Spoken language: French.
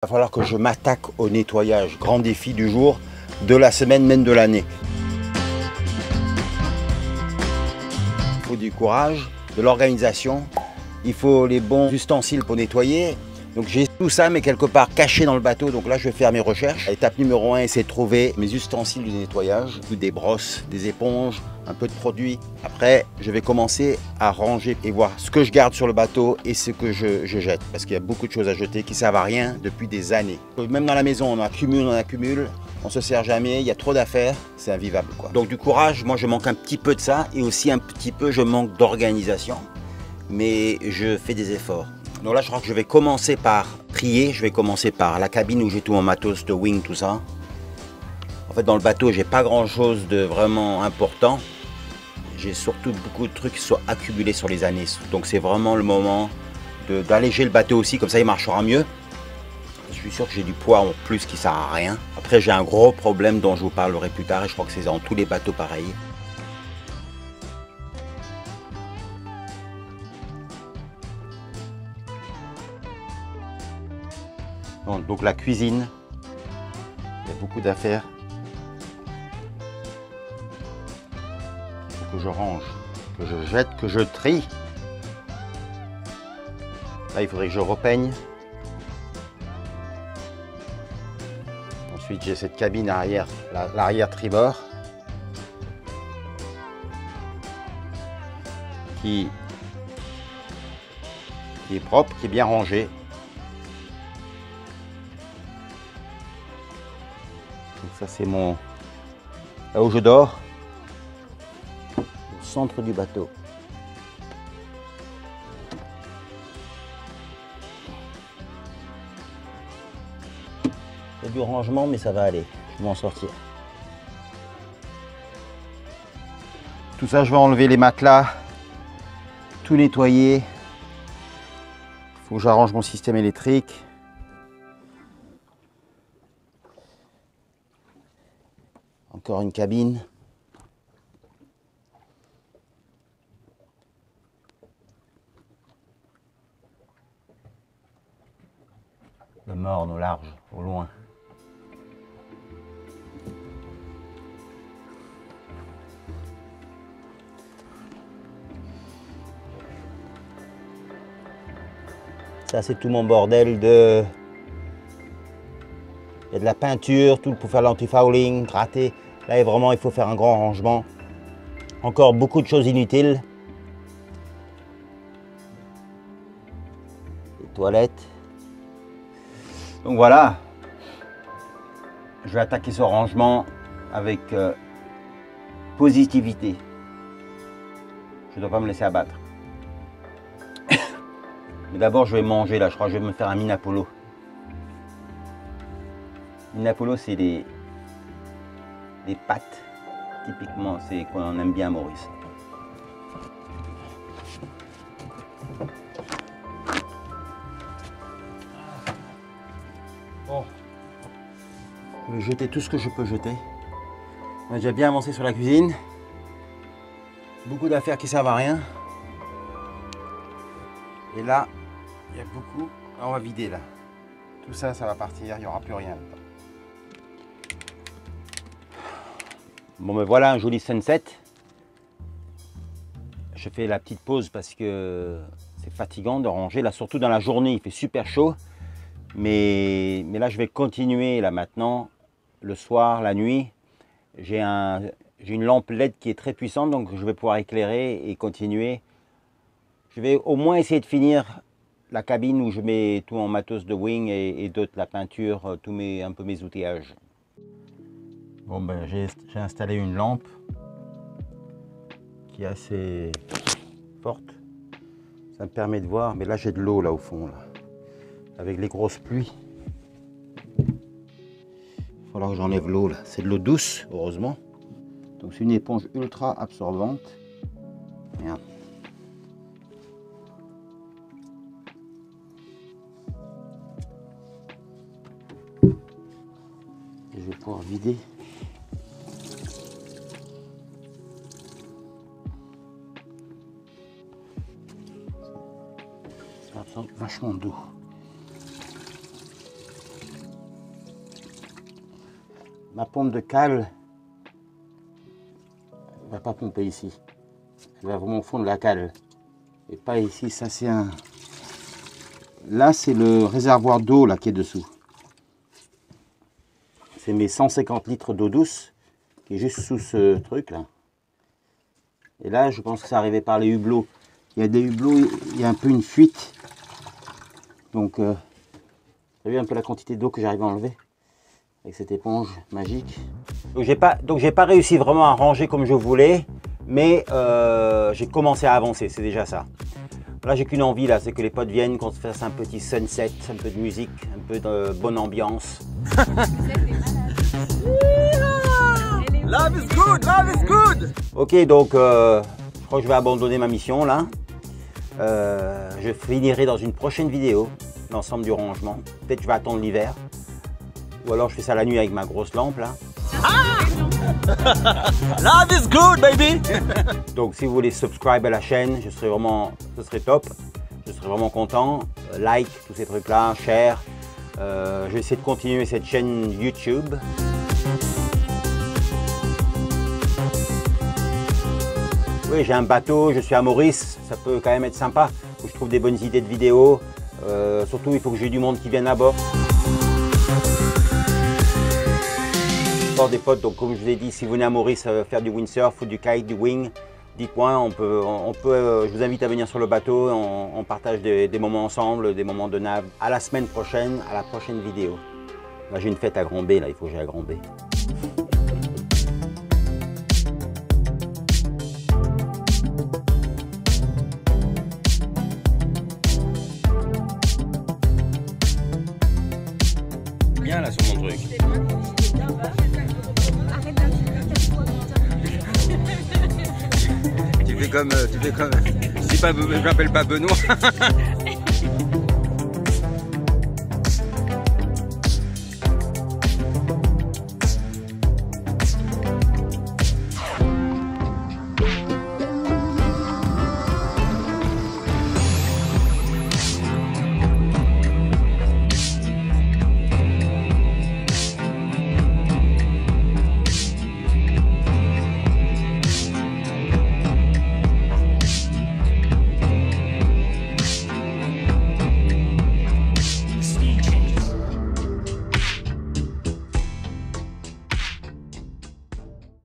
Il va falloir que je m'attaque au nettoyage. Grand défi du jour, de la semaine, même de l'année. Il faut du courage, de l'organisation. Il faut les bons ustensiles pour nettoyer. Donc j'ai tout ça, mais quelque part caché dans le bateau. Donc là, je vais faire mes recherches. Étape numéro 1, essayer de trouver mes ustensiles de nettoyage. Des brosses, des éponges, un peu de produit. Après, je vais commencer à ranger et voir ce que je garde sur le bateau et ce que je jette. Parce qu'il y a beaucoup de choses à jeter qui ne servent à rien depuis des années. Même dans la maison, on accumule. On se sert jamais, il y a trop d'affaires, c'est invivable, quoi. Donc du courage, moi je manque un petit peu de ça. Et aussi un petit peu, je manque d'organisation. Mais je fais des efforts. Donc là, je crois que je vais commencer par trier. Je vais commencer par la cabine où j'ai tout mon matos de wing, tout ça. En fait, dans le bateau, j'ai pas grand-chose de vraiment important. J'ai surtout beaucoup de trucs qui sont accumulés sur les années. Donc c'est vraiment le moment d'alléger le bateau aussi, comme ça il marchera mieux. Je suis sûr que j'ai du poids en plus qui sert à rien. Après, j'ai un gros problème dont je vous parlerai plus tard et je crois que c'est dans tous les bateaux pareil. Donc la cuisine, il y a beaucoup d'affaires. Il faut que je range, que je jette, que je trie. Là, il faudrait que je repeigne. Ensuite, j'ai cette cabine arrière, l'arrière tribord, qui est propre, qui est bien rangée. Donc ça, c'est mon... là où je dors, au centre du bateau. C'est du rangement, mais ça va aller. Je vais m'en sortir. Tout ça, je vais enlever les matelas, tout nettoyer. Il faut que j'arrange mon système électrique. Encore une cabine. Le morne au large, au loin. Ça, c'est tout mon bordel de... il y a de la peinture, tout pour faire l'anti-fouling, gratter. Là, vraiment, il faut faire un grand rangement. Encore beaucoup de choses inutiles. Les toilettes. Donc voilà. Je vais attaquer ce rangement avec positivité. Je ne dois pas me laisser abattre. Mais d'abord, je vais manger là. Je crois que je vais me faire un Minapolo. Minapolo, c'est des pâtes. Typiquement, c'est qu'on aime bien à Maurice. Bon. Je vais jeter tout ce que je peux jeter. On a déjà bien avancé sur la cuisine. Beaucoup d'affaires qui servent à rien. Et là, il y a beaucoup. Là, on va vider là. Tout ça, ça va partir. Il n'y aura plus rien. Bon, me voilà un joli sunset. Je fais la petite pause parce que c'est fatigant de ranger. Là, surtout dans la journée, il fait super chaud. Mais là, je vais continuer là maintenant, le soir, la nuit. J'ai une lampe LED qui est très puissante, donc je vais pouvoir éclairer et continuer. Je vais au moins essayer de finir la cabine où je mets tout mon matos de wing et d'autres, la peinture, un peu mes outillages. Bon, ben, j'ai installé une lampe qui est assez forte. Ça me permet de voir, mais là j'ai de l'eau là au fond, là. Avec les grosses pluies. Il va falloir que j'enlève l'eau là. C'est de l'eau douce, heureusement. Donc c'est une éponge ultra absorbante. Merde. Et je vais pouvoir vider. Ça absorbe vachement d'eau. ma pompe de cale ne va pas pomper ici. Elle va vraiment au fond de la cale. Et pas ici, ça c'est un... Là c'est le réservoir d'eau là qui est dessous. C'est mes 150 litres d'eau douce qui est juste sous ce truc là. Et là je pense que ça arrivait par les hublots. Il y a des hublots, il y a un peu une fuite. Donc vous avez vu un peu la quantité d'eau que j'arrive à enlever avec cette éponge magique. Donc j'ai pas réussi vraiment à ranger comme je voulais, mais j'ai commencé à avancer, c'est déjà ça. Là j'ai qu'une envie là, c'est que les potes viennent, qu'on se fasse un petit sunset, un peu de musique, un peu de bonne ambiance. Love is good, love is good. Ok, donc je crois que je vais abandonner ma mission là. Je finirai dans une prochaine vidéo l'ensemble du rangement. Peut-être je vais attendre l'hiver. Ou alors je fais ça la nuit avec ma grosse lampe là. Love is good, baby. Donc si vous voulez subscribe à la chaîne, ce serait top. Je serais vraiment content. Like, tous ces trucs là, share. Je vais essayer de continuer cette chaîne YouTube. Oui, j'ai un bateau, je suis à Maurice, ça peut quand même être sympa. Faut que je trouve des bonnes idées de vidéos. Surtout, il faut que j'ai du monde qui vienne à bord. Des potes, donc comme je vous ai dit, si vous venez à Maurice faire du windsurf ou du kite, du wing, dites-moi, je vous invite à venir sur le bateau, on partage des moments ensemble, des moments de nav. À la semaine prochaine, à la prochaine vidéo. Là j'ai une fête à Grand B, là il faut que j'aille à Grand B. Bien là sur mon truc. Tu fais comme, je m'appelle pas Benoît.